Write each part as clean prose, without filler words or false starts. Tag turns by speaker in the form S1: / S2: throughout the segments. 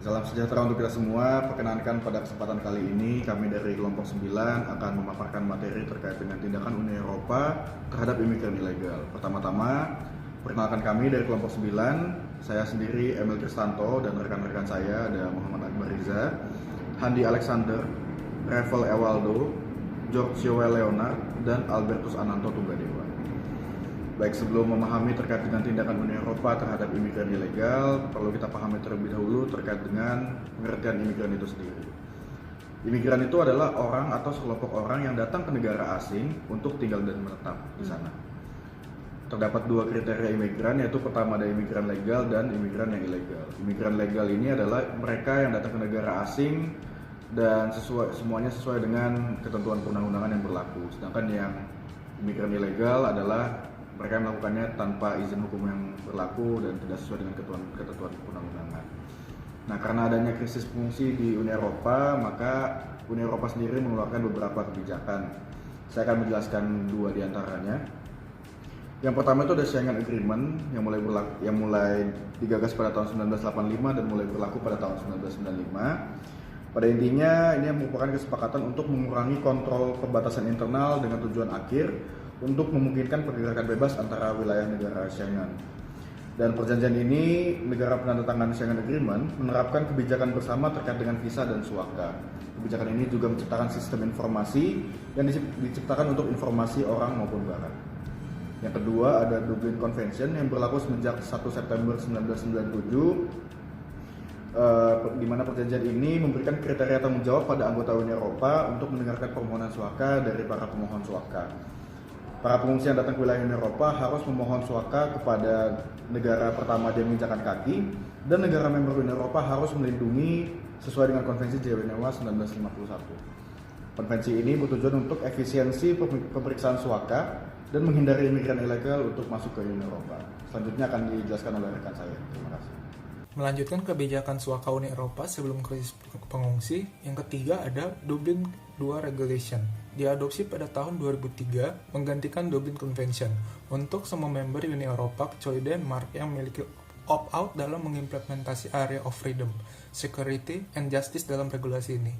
S1: Salam sejahtera untuk kita semua. Perkenankan pada kesempatan kali ini kami dari kelompok 9 akan memaparkan materi terkait dengan tindakan Uni Eropa terhadap imigran ilegal. Pertama-tama, perkenalkan kami dari kelompok 9. Saya sendiri Emil Kristanto dan rekan-rekan saya ada Muhammad Akbar Riza, Handi Alexander, Revel Ewaldo, George Yoel Leonard, dan Albertus Ananto Tunggadewa. Baik, sebelum memahami terkait dengan tindakan Uni Eropa terhadap imigran ilegal, perlu kita pahami terlebih dahulu terkait dengan pengertian imigran itu sendiri. Imigran itu adalah orang atau sekelompok orang yang datang ke negara asing untuk tinggal dan menetap di sana. Terdapat dua kriteria imigran, yaitu pertama ada imigran legal dan imigran yang ilegal. Imigran legal ini adalah mereka yang datang ke negara asing dan semuanya sesuai dengan ketentuan perundang-undangan yang berlaku. Sedangkan yang imigran ilegal adalah mereka yang melakukannya tanpa izin hukum yang berlaku dan tidak sesuai dengan ketentuan perundang-undangan. Nah, karena adanya krisis pengungsi di Uni Eropa, maka Uni Eropa sendiri mengeluarkan beberapa kebijakan. Saya akan menjelaskan dua di antaranya. Yang pertama itu ada Schengen Agreement yang mulai digagas pada tahun 1985 dan mulai berlaku pada tahun 1995. Pada intinya, ini merupakan kesepakatan untuk mengurangi kontrol perbatasan internal dengan tujuan akhir untuk memungkinkan pergerakan bebas antara wilayah negara Schengen. Dan perjanjian ini, negara penandatangan Schengen Agreement menerapkan kebijakan bersama terkait dengan visa dan suaka. Kebijakan ini juga menciptakan sistem informasi yang diciptakan untuk informasi orang maupun barang. Yang kedua ada Dublin Convention yang berlaku semenjak 1 September 1997, di mana perjanjian ini memberikan kriteria tanggung jawab pada anggota Uni Eropa untuk mendengarkan permohonan suaka dari para pemohon suaka. Para pengungsi yang datang ke wilayah Uni Eropa harus memohon suaka kepada negara pertama dia menginjakan kaki, dan negara member Uni Eropa harus melindungi sesuai dengan Konvensi Jenewa 1951. Konvensi ini bertujuan untuk efisiensi pemeriksaan suaka dan menghindari imigran ilegal untuk masuk ke Uni Eropa. Selanjutnya akan dijelaskan oleh rekan saya. Terima kasih.
S2: Melanjutkan kebijakan suaka Uni Eropa sebelum krisis pengungsi, yang ketiga ada Dublin II Regulation. Diadopsi pada tahun 2003 menggantikan Dublin Convention untuk semua member Uni Eropa kecuali Denmark yang memiliki opt-out dalam mengimplementasi Area of Freedom, Security, and Justice dalam regulasi ini.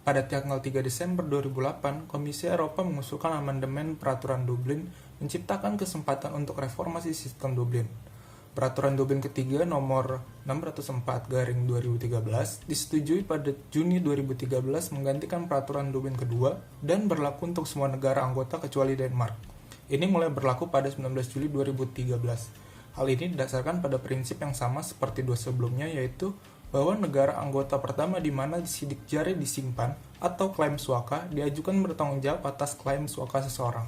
S2: Pada tanggal 3 Desember 2008, Komisi Eropa mengusulkan amandemen Peraturan Dublin menciptakan kesempatan untuk reformasi sistem Dublin. Peraturan Dublin ketiga nomor 604/2013 disetujui pada Juni 2013 menggantikan Peraturan Dublin kedua dan berlaku untuk semua negara anggota kecuali Denmark. Ini mulai berlaku pada 19 Juli 2013. Hal ini didasarkan pada prinsip yang sama seperti dua sebelumnya, yaitu bahwa negara anggota pertama di mana sidik jari disimpan atau klaim suaka diajukan bertanggung jawab atas klaim suaka seseorang.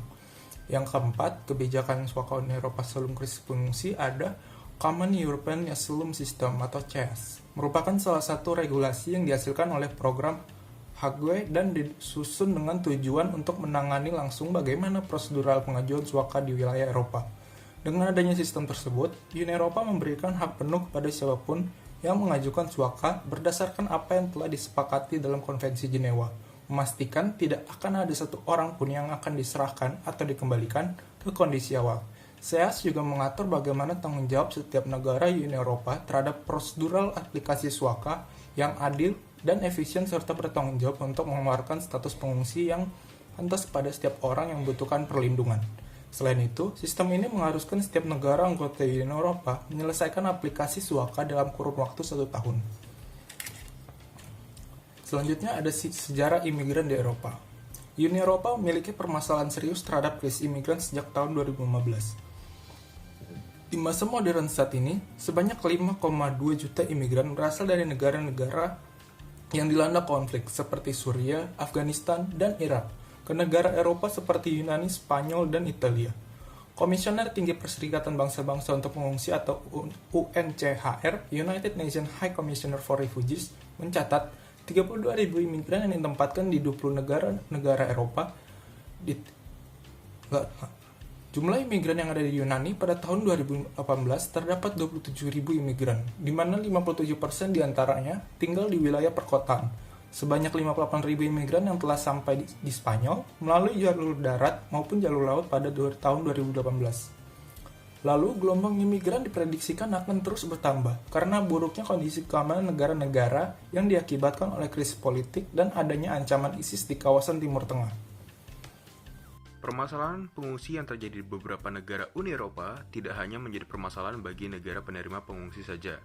S2: Yang keempat, kebijakan suaka Uni Eropa sebelum krisis pengungsi ada Common European Asylum System atau CEAS, merupakan salah satu regulasi yang dihasilkan oleh program Hague dan disusun dengan tujuan untuk menangani langsung bagaimana prosedural pengajuan suaka di wilayah Eropa. Dengan adanya sistem tersebut, Uni Eropa memberikan hak penuh kepada siapapun yang mengajukan suaka berdasarkan apa yang telah disepakati dalam Konvensi Jenewa, memastikan tidak akan ada satu orang pun yang akan diserahkan atau dikembalikan ke kondisi awal. CEAS juga mengatur bagaimana tanggung jawab setiap negara Uni Eropa terhadap prosedural aplikasi suaka yang adil dan efisien serta bertanggung jawab untuk mengeluarkan status pengungsi yang pantas pada setiap orang yang membutuhkan perlindungan. Selain itu, sistem ini mengharuskan setiap negara anggota Uni Eropa menyelesaikan aplikasi suaka dalam kurun waktu 1 tahun. Selanjutnya ada sejarah imigran di Eropa. Uni Eropa memiliki permasalahan serius terhadap krisis imigran sejak tahun 2015. Di masa modern saat ini, sebanyak 5,2 juta imigran berasal dari negara-negara yang dilanda konflik seperti Suriah, Afghanistan, dan Irak, ke negara Eropa seperti Yunani, Spanyol, dan Italia. Komisioner Tinggi Perserikatan Bangsa-Bangsa untuk Pengungsi atau UNCHR, United Nations High Commissioner for Refugees, mencatat 32.000 imigran yang ditempatkan di 20 negara Eropa. Jumlah imigran yang ada di Yunani pada tahun 2018 terdapat 27.000 imigran, di mana 57% diantaranya tinggal di wilayah perkotaan. Sebanyak 58.000 imigran yang telah sampai di Spanyol melalui jalur darat maupun jalur laut pada tahun 2018. Lalu, gelombang imigran diprediksikan akan terus bertambah karena buruknya kondisi keamanan negara-negara yang diakibatkan oleh krisis politik dan adanya ancaman ISIS di kawasan Timur Tengah.
S3: Permasalahan pengungsi yang terjadi di beberapa negara Uni Eropa tidak hanya menjadi permasalahan bagi negara penerima pengungsi saja.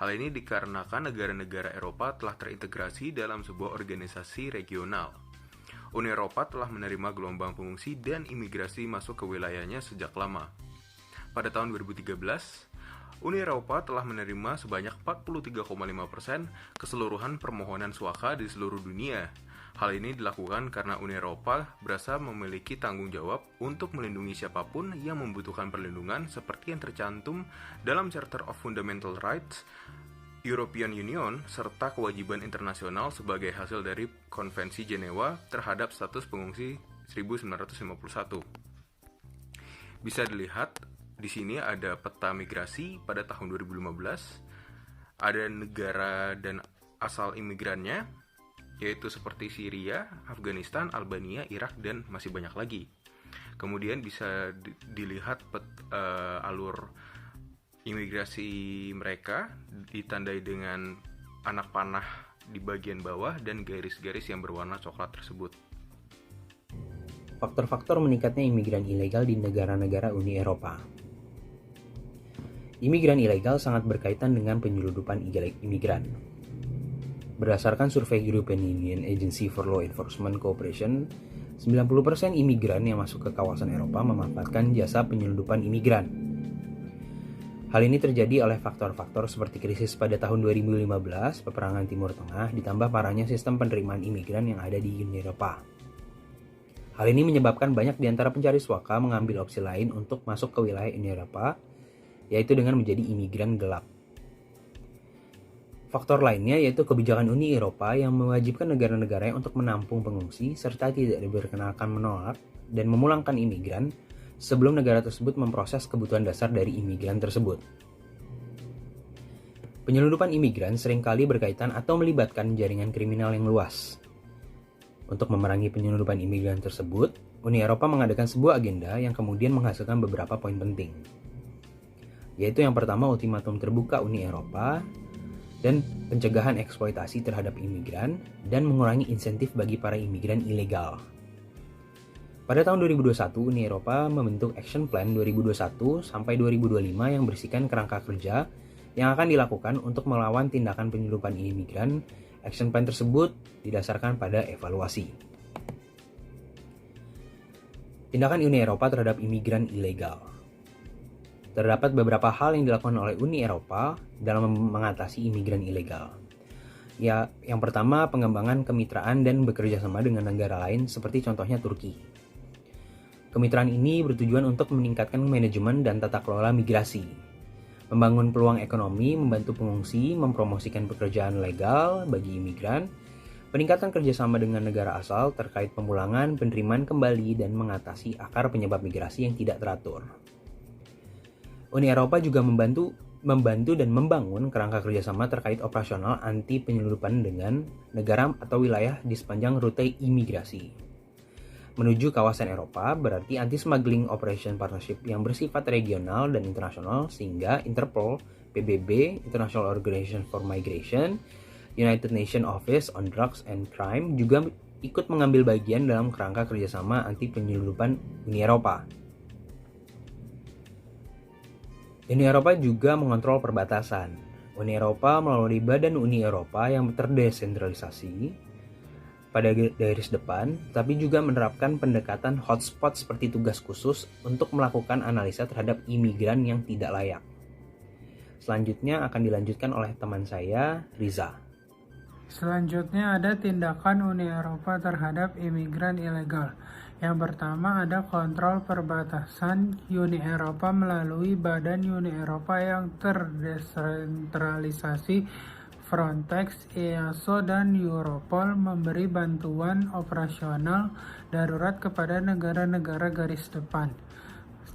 S3: Hal ini dikarenakan negara-negara Eropa telah terintegrasi dalam sebuah organisasi regional. Uni Eropa telah menerima gelombang pengungsi dan imigrasi masuk ke wilayahnya sejak lama. Pada tahun 2013, Uni Eropa telah menerima sebanyak 43,5% keseluruhan permohonan suaka di seluruh dunia. Hal ini dilakukan karena Uni Eropa berasa memiliki tanggung jawab untuk melindungi siapapun yang membutuhkan perlindungan seperti yang tercantum dalam Charter of Fundamental Rights, European Union, serta kewajiban internasional sebagai hasil dari Konvensi Jenewa terhadap status pengungsi 1951. Bisa dilihat di sini ada peta migrasi pada tahun 2015, ada negara dan asal imigrannya, yaitu seperti Syria, Afghanistan, Albania, Irak, dan masih banyak lagi. Kemudian bisa dilihat alur imigrasi mereka ditandai dengan anak panah di bagian bawah dan garis-garis yang berwarna coklat tersebut.
S4: Faktor-faktor meningkatnya imigran ilegal di negara-negara Uni Eropa. Imigran ilegal sangat berkaitan dengan penyeludupan imigran. Berdasarkan survei European Union Agency for Law Enforcement Cooperation, 90% imigran yang masuk ke kawasan Eropa memanfaatkan jasa penyeludupan imigran. Hal ini terjadi oleh faktor-faktor seperti krisis pada tahun 2015, peperangan Timur Tengah, ditambah parahnya sistem penerimaan imigran yang ada di Uni Eropa. Hal ini menyebabkan banyak di antara pencari suaka mengambil opsi lain untuk masuk ke wilayah Uni Eropa, yaitu dengan menjadi imigran gelap. Faktor lainnya yaitu kebijakan Uni Eropa yang mewajibkan negara-negaranya untuk menampung pengungsi serta tidak diperkenankan menolak dan memulangkan imigran sebelum negara tersebut memproses kebutuhan dasar dari imigran tersebut. Penyeludupan imigran seringkali berkaitan atau melibatkan jaringan kriminal yang luas. Untuk memerangi penyeludupan imigran tersebut, Uni Eropa mengadakan sebuah agenda yang kemudian menghasilkan beberapa poin penting. Yaitu yang pertama, ultimatum terbuka Uni Eropa dan pencegahan eksploitasi terhadap imigran dan mengurangi insentif bagi para imigran ilegal. Pada tahun 2021, Uni Eropa membentuk Action Plan 2021 sampai 2025 yang berisikan kerangka kerja yang akan dilakukan untuk melawan tindakan penyeludupan imigran. Action Plan tersebut didasarkan pada evaluasi. Tindakan Uni Eropa terhadap imigran ilegal. Terdapat beberapa hal yang dilakukan oleh Uni Eropa dalam mengatasi imigran ilegal. Ya, yang pertama, pengembangan kemitraan dan bekerja sama dengan negara lain seperti contohnya Turki. Kemitraan ini bertujuan untuk meningkatkan manajemen dan tata kelola migrasi, membangun peluang ekonomi, membantu pengungsi, mempromosikan pekerjaan legal bagi imigran, peningkatan kerjasama dengan negara asal terkait pemulangan, penerimaan kembali, dan mengatasi akar penyebab migrasi yang tidak teratur. Uni Eropa juga membantu dan membangun kerangka kerjasama terkait operasional anti penyeludupan dengan negara atau wilayah di sepanjang rute imigrasi. Menuju kawasan Eropa berarti Anti-Smuggling Operation Partnership yang bersifat regional dan internasional sehingga Interpol, PBB, International Organization for Migration, United Nations Office on Drugs and Crime juga ikut mengambil bagian dalam kerangka kerjasama anti penyeludupan Uni Eropa. Uni Eropa juga mengontrol perbatasan. Uni Eropa melalui Badan Uni Eropa yang terdesentralisasi pada garis depan, tapi juga menerapkan pendekatan hotspot seperti tugas khusus untuk melakukan analisa terhadap imigran yang tidak layak. Selanjutnya akan dilanjutkan oleh teman saya, Riza.
S5: Selanjutnya ada tindakan Uni Eropa terhadap imigran ilegal. Yang pertama ada kontrol perbatasan Uni Eropa melalui Badan Uni Eropa yang terdesentralisasi. Frontex, EASO, dan Europol memberi bantuan operasional darurat kepada negara-negara garis depan.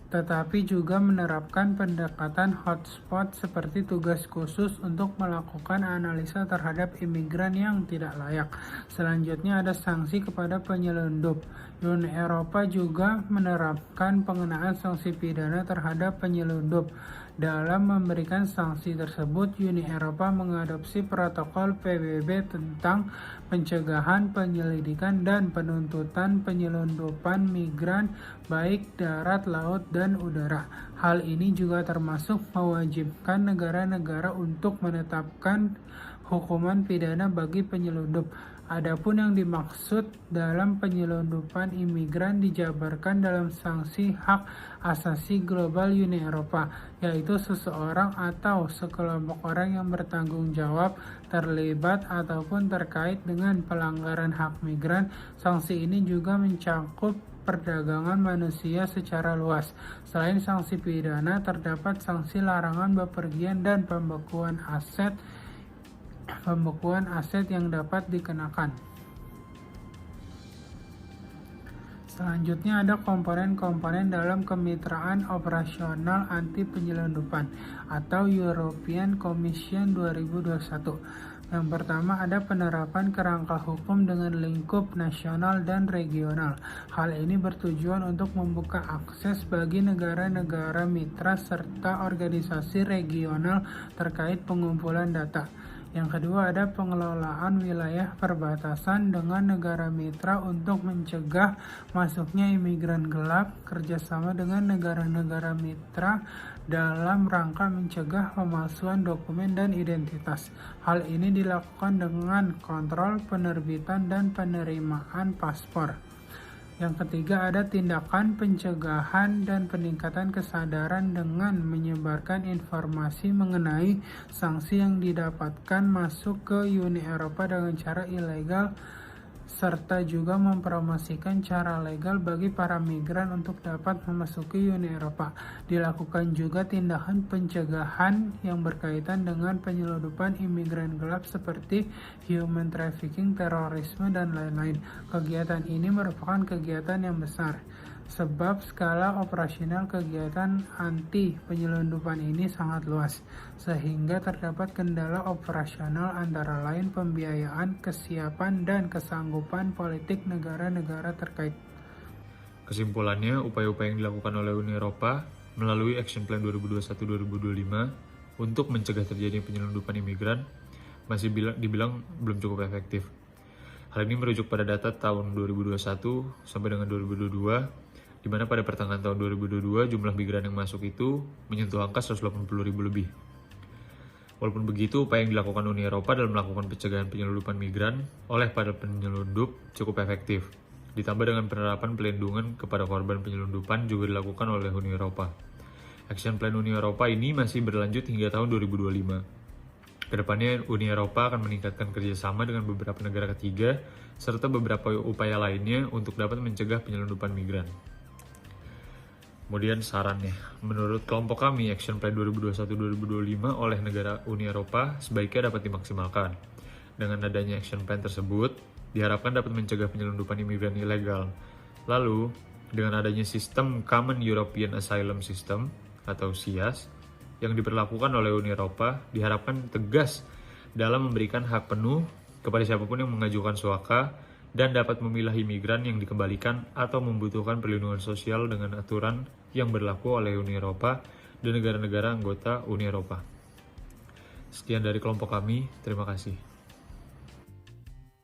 S5: tetapi juga menerapkan pendekatan hotspot seperti tugas khusus untuk melakukan analisa terhadap imigran yang tidak layak. Selanjutnya ada sanksi kepada penyelundup. Uni Eropa juga menerapkan pengenaan sanksi pidana terhadap penyelundup. Dalam memberikan sanksi tersebut, Uni Eropa mengadopsi protokol PBB tentang pencegahan, penyelidikan, dan penuntutan penyelundupan migran baik darat, laut, dan udara. Hal ini juga termasuk mewajibkan negara-negara untuk menetapkan hukuman pidana bagi penyelundup. Adapun yang dimaksud dalam penyelundupan imigran dijabarkan dalam sanksi hak asasi global Uni Eropa, yaitu seseorang atau sekelompok orang yang bertanggung jawab, terlibat, ataupun terkait dengan pelanggaran hak migran. Sanksi ini juga mencakup perdagangan manusia secara luas. Selain sanksi pidana, terdapat sanksi larangan bepergian dan pembekuan aset yang dapat dikenakan. Selanjutnya ada komponen-komponen dalam kemitraan operasional anti penyelundupan atau European Commission 2021. Yang pertama ada penerapan kerangka hukum dengan lingkup nasional dan regional. Hal ini bertujuan untuk membuka akses bagi negara-negara mitra serta organisasi regional terkait pengumpulan data. Yang kedua ada pengelolaan wilayah perbatasan dengan negara mitra untuk mencegah masuknya imigran gelap, kerjasama dengan negara-negara mitra dalam rangka mencegah pemalsuan dokumen dan identitas. Hal ini dilakukan dengan kontrol penerbitan dan penerimaan paspor. Yang ketiga ada tindakan pencegahan dan peningkatan kesadaran dengan menyebarkan informasi mengenai sanksi yang didapatkan masuk ke Uni Eropa dengan cara ilegal, serta juga mempromosikan cara legal bagi para migran untuk dapat memasuki Uni Eropa. Dilakukan juga tindakan pencegahan yang berkaitan dengan penyelundupan imigran gelap seperti human trafficking, terorisme, dan lain-lain. Kegiatan ini merupakan kegiatan yang besar, sebab skala operasional kegiatan anti penyelundupan ini sangat luas, sehingga terdapat kendala operasional antara lain pembiayaan, kesiapan, dan kesanggupan politik negara-negara terkait.
S6: Kesimpulannya, upaya-upaya yang dilakukan oleh Uni Eropa melalui Action Plan 2021-2025 untuk mencegah terjadinya penyelundupan imigran masih dibilang belum cukup efektif. Hal ini merujuk pada data tahun 2021 sampai dengan 2022, di mana pada pertengahan tahun 2022 jumlah migran yang masuk itu menyentuh angka 180.000 lebih. Walaupun begitu, upaya yang dilakukan Uni Eropa dalam melakukan pencegahan penyelundupan migran oleh para penyelundup cukup efektif. Ditambah dengan penerapan pelindungan kepada korban penyelundupan juga dilakukan oleh Uni Eropa. Action Plan Uni Eropa ini masih berlanjut hingga tahun 2025. Kedepannya, Uni Eropa akan meningkatkan kerjasama dengan beberapa negara ketiga serta beberapa upaya lainnya untuk dapat mencegah penyelundupan migran. Kemudian sarannya, menurut kelompok kami, Action Plan 2021-2025 oleh negara Uni Eropa sebaiknya dapat dimaksimalkan. Dengan adanya Action Plan tersebut, diharapkan dapat mencegah penyelundupan imigran ilegal. Lalu, dengan adanya sistem Common European Asylum System atau SIAS yang diberlakukan oleh Uni Eropa, diharapkan tegas dalam memberikan hak penuh kepada siapapun yang mengajukan suaka dan dapat memilah imigran yang dikembalikan atau membutuhkan perlindungan sosial dengan aturan yang berlaku oleh Uni Eropa dan negara-negara anggota Uni Eropa. Sekian dari kelompok kami, terima kasih.